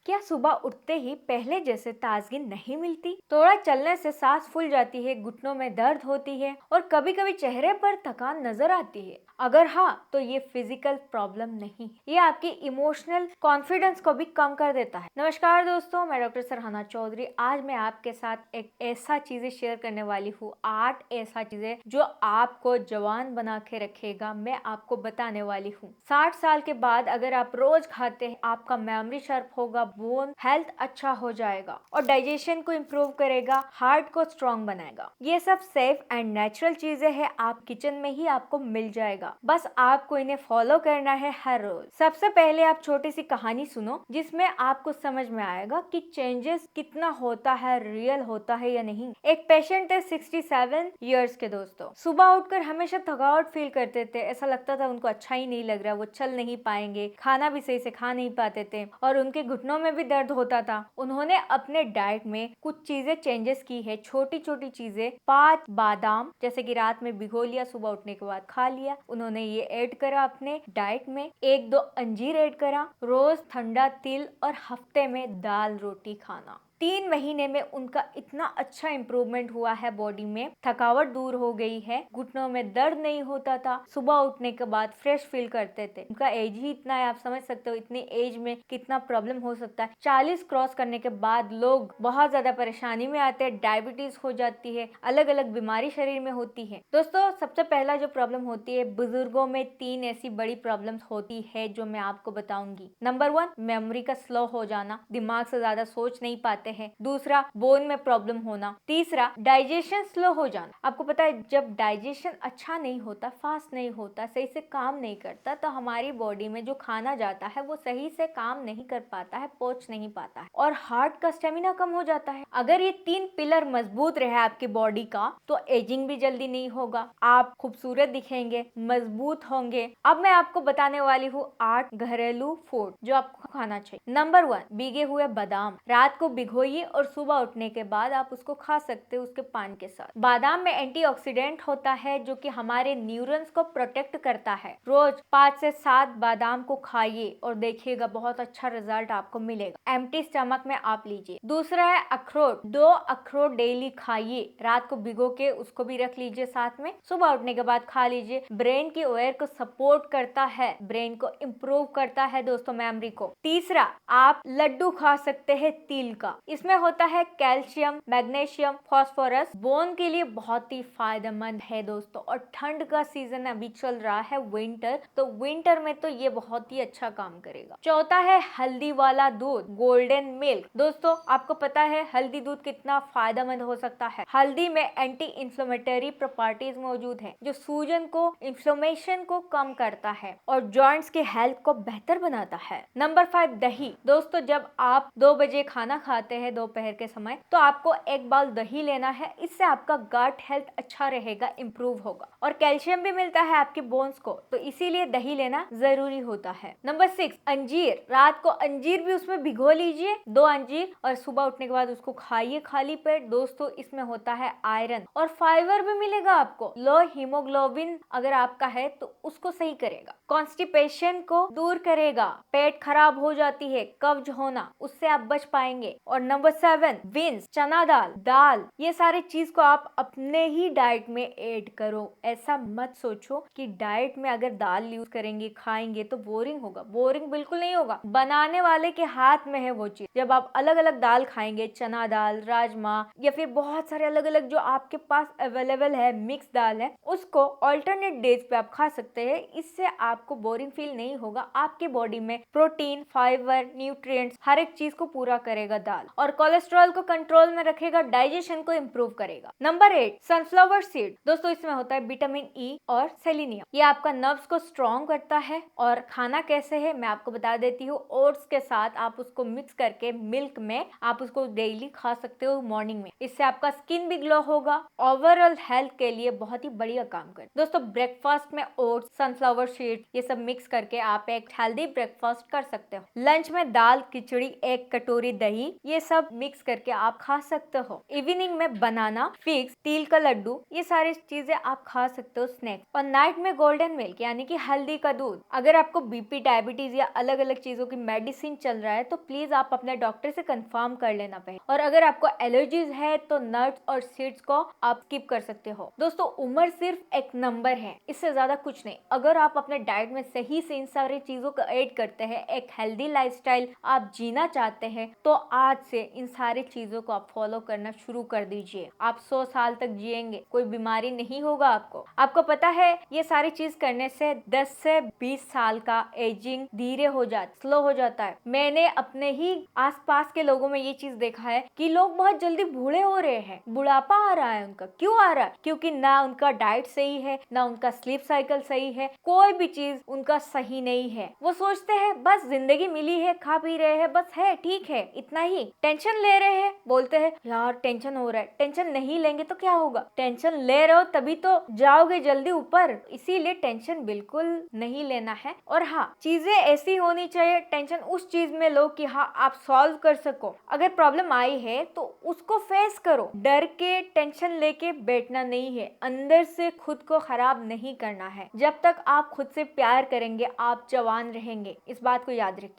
क्या सुबह उठते ही पहले जैसे ताजगी नहीं मिलती? थोड़ा चलने से सांस फूल जाती है, घुटनों में दर्द होती है और कभी कभी चेहरे पर थकान नजर आती है। अगर हाँ, तो ये फिजिकल प्रॉब्लम नहीं, ये आपकी इमोशनल कॉन्फिडेंस को भी कम कर देता है। नमस्कार दोस्तों, मैं डॉक्टर सरहाना चौधरी। आज मैं आपके साथ एक ऐसा चीजें शेयर करने वाली हूँ, 8 ऐसा चीजें जो आपको जवान बना के रखेगा, मैं आपको बताने वाली हूँ। 60 साल के बाद अगर आप रोज खाते हैं, आपका मेमोरी शार्प होगा, बोन हेल्थ अच्छा हो जाएगा और डाइजेशन को इम्प्रूव करेगा, हार्ट को स्ट्रॉन्ग बनाएगा। ये सब सेफ एंड नेचुरल चीजें हैं, आप किचन में ही आपको मिल जाएगा, बस आपको इन्हें फॉलो करना है हर रोज। सबसे पहले आप छोटी सी कहानी सुनो, जिसमें आपको समझ में आएगा कि चेंजेस कितना होता है, रियल होता है या नहीं। एक पेशेंट है 67 इयर्स के दोस्तों, सुबह उठकर हमेशा थकावट फील करते थे, ऐसा लगता था उनको अच्छा ही नहीं लग रहा, वो चल नहीं पाएंगे, खाना भी सही से खा नहीं पाते थे और उनके घुटनों में भी दर्द होता था। उन्होंने अपने डाइट में कुछ चीजें चेंजेस की है, छोटी छोटी चीजें। 5 बादाम जैसे कि रात में भिगो लिया, सुबह उठने के बाद खा लिया, उन्होंने ये ऐड करा अपने डाइट में। 1-2 अंजीर ऐड करा, रोज ठंडा तिल और हफ्ते में दाल रोटी खाना। 3 महीने में उनका इतना अच्छा इम्प्रूवमेंट हुआ है, बॉडी में थकावट दूर हो गई है, घुटनों में दर्द नहीं होता था, सुबह उठने के बाद फ्रेश फील करते थे। उनका एज ही इतना है, आप समझ सकते हो इतनी एज में कितना प्रॉब्लम हो सकता है। 40 क्रॉस करने के बाद लोग बहुत ज्यादा परेशानी में आते हैं, डायबिटीज हो जाती है, अलग अलग बीमारी शरीर में होती है। दोस्तों, सबसे पहला जो प्रॉब्लम होती है बुजुर्गों में, 3 ऐसी बड़ी प्रॉब्लम्स होती है जो मैं आपको बताऊंगी। नंबर 1, मेमोरी का स्लो हो जाना, दिमाग से ज्यादा सोच नहीं पाते हैं। दूसरा, बोन में प्रॉब्लम होना। तीसरा, डाइजेशन स्लो हो जाना। आपको पता है, जब डाइजेशन अच्छा नहीं होता, फास्ट नहीं होता, सही से काम नहीं करता, तो हमारी बॉडी में जो खाना जाता है वो सही से काम नहीं कर पाता है, पहुंच नहीं पाता है और हार्ट का स्टेमिना कम हो जाता है। अगर ये 3 पिलर मजबूत रहे आपकी बॉडी का, तो एजिंग भी जल्दी नहीं होगा, आप खूबसूरत दिखेंगे, मजबूत होंगे। अब मैं आपको बताने वाली हूँ 8 घरेलू फूड जो आपको खाना चाहिए। नंबर 1, भीगे हुए बादाम। रात को भिगोइए और सुबह उठने के बाद आप उसको खा सकते हो उसके पान के साथ। बादाम में एंटीऑक्सीडेंट होता है जो कि हमारे न्यूरॉन्स को प्रोटेक्ट करता है। रोज 5 से 7 बादाम को खाइए और देखिएगा बहुत अच्छा रिजल्ट आपको मिलेगा। एम्प्टी स्टमक में आप लीजिए। दूसरा है अखरोट। 2 अखरोट डेली खाइए, रात को भिगो के उसको भी रख लीजिए साथ में, सुबह उठने के बाद खा लीजिए। ब्रेन की ओयर को सपोर्ट करता है, ब्रेन को इम्प्रूव करता है दोस्तों, मेमोरी को। तीसरा, आप लड्डू खा सकते हैं तिल का। इसमें होता है कैल्शियम, मैग्नीशियम, फास्फोरस, बोन के लिए बहुत ही फायदेमंद है दोस्तों। और ठंड का सीजन अभी चल रहा है, विंटर, तो विंटर में तो ये बहुत ही अच्छा काम करेगा। चौथा है हल्दी वाला दूध, गोल्डन मिल्क। दोस्तों, आपको पता है हल्दी दूध कितना फायदेमंद हो सकता है। हल्दी में एंटी इंफ्लेमेटरी प्रॉपर्टीज मौजूद है जो सूजन को, इन्फ्लेमेशन को कम करता है और जॉइंट्स की हेल्थ को बेहतर बनाता है। नंबर 5, दही। दोस्तों, जब आप 2 बजे खाना खाते हैं दोपहर के समय, तो आपको एक बाउल दही लेना है, इससे आपका गट हेल्थ अच्छा रहेगा, इंप्रूव होगा और कैल्शियम भी मिलता है आपके बोन्स को, तो इसीलिए दही लेना जरूरी होता है। नंबर 6, अंजीर। रात को अंजीर भी उसमें भिगो लीजिए, 2 अंजीर, और सुबह उठने के बाद उसको खाइए खाली पेट। दोस्तों, इसमें होता है आयरन और फाइबर भी मिलेगा आपको। लो हीमोग्लोबिन अगर आपका है तो उसको सही करेगा, कॉन्स्टिपेशन को दूर करेगा, पेट खराब हो जाती है, कब्ज होना, उससे आप बच पाएंगे। और नंबर 7, बीन्स, चना दाल, ये सारे चीज को आप अपने ही डाइट में ऐड करो। ऐसा मत सोचो कि डाइट में अगर दाल यूज करेंगे, खाएंगे तो बोरिंग होगा, बोरिंग बिल्कुल नहीं होगा। बनाने वाले के हाथ में है वो चीज। जब आप अलग अलग दाल खाएंगे, चना दाल, राजमा, या फिर बहुत सारे अलग अलग जो आपके पास अवेलेबल है, मिक्स दाल है, उसको ऑल्टरनेट डेज पे आप खा सकते हैं। इससे आपको बोरिंग फील नहीं होगा, आपके बॉडी में प्रोटीन, फाइबर, न्यूट्रिएंट्स, हर एक चीज को पूरा करेगा दाल, और कोलेस्ट्रॉल को कंट्रोल में रखेगा, डाइजेशन को इम्प्रूव करेगा। Number 8, sunflower seed. दोस्तों, इसमें होता है विटामिन ई और सेलेनियम, ये आपका नर्व्स को स्ट्रॉन्ग करता है। और खाना कैसे है मैं आपको बता देती हूँ। ओट्स के साथ आप उसको मिक्स करके मिल्क में आप उसको डेली खा सकते हो मॉर्निंग में, इससे आपका स्किन भी ग्लो होगा, ओवरऑल हेल्थ के लिए बहुत ही बढ़िया काम कर। दोस्तों, ब्रेकफास्ट में ओट्स, सनफ्लावर सीड ये सब मिक्स करके आप एक हेल्दी ब्रेकफास्ट कर सकते हो। लंच में दाल, खिचड़ी, एक कटोरी दही, ये सब मिक्स करके आप खा सकते हो। इवनिंग में बनाना, फिग्स, तिल का लड्डू, ये सारी चीजें आप खा सकते हो स्नैक्स। और नाइट में गोल्डन मिल्क यानी कि हल्दी का दूध। अगर आपको बीपी, डायबिटीज या अलग अलग चीजों की मेडिसिन चल रहा है तो प्लीज आप अपने डॉक्टर से कंफर्म कर लेना पहले। और अगर आपको एलर्जीज है तो नट्स और सीड्स को आप स्किप कर सकते हो। दोस्तों, उम्र सिर्फ एक नंबर है, इससे ज्यादा कुछ नहीं। अगर आप अपने डाइट में सही से इन सारी चीजों को ऐड करते हैं, एक हेल्दी लाइफस्टाइल आप जीना चाहते हैं, तो आज से इन सारी चीजों को आप फॉलो करना शुरू कर दीजिए। आप 100 साल तक जिएंगे, कोई बीमारी नहीं होगा आपको। आपको पता है ये सारी चीज करने से 10 से 20 साल का एजिंग धीरे हो जाता, स्लो हो जाता है। मैंने अपने ही आसपास के लोगों में ये चीज देखा है कि लोग बहुत जल्दी बूढ़े हो रहे हैं, बुढ़ापा आ रहा है उनका। क्यों आ रहा है? क्योंकि ना उनका डाइट सही है, ना उनका स्लीप साइकिल सही है, कोई भी चीज उनका सही नहीं है। वो सोचते हैं बस जिंदगी मिली है, खा पी रहे हैं, बस है, ठीक है, इतना ही। टेंशन ले रहे हैं, बोलते हैं यार टेंशन हो रहा है। टेंशन नहीं लेंगे तो क्या होगा? टेंशन ले रहे हो तभी तो जाओगे जल्दी ऊपर। इसीलिए टेंशन बिल्कुल नहीं लेना है। और हाँ, चीजें ऐसी होनी चाहिए, टेंशन उस चीज में लो कि हाँ आप सॉल्व कर सको। अगर प्रॉब्लम आई है तो उसको फेस करो, डर के टेंशन लेके बैठना नहीं है। अंदर से खुद को खराब नहीं करना है। जब तक आप खुद से प्यार करेंगे आप जवान रहेंगे, इस बात को याद रखिए।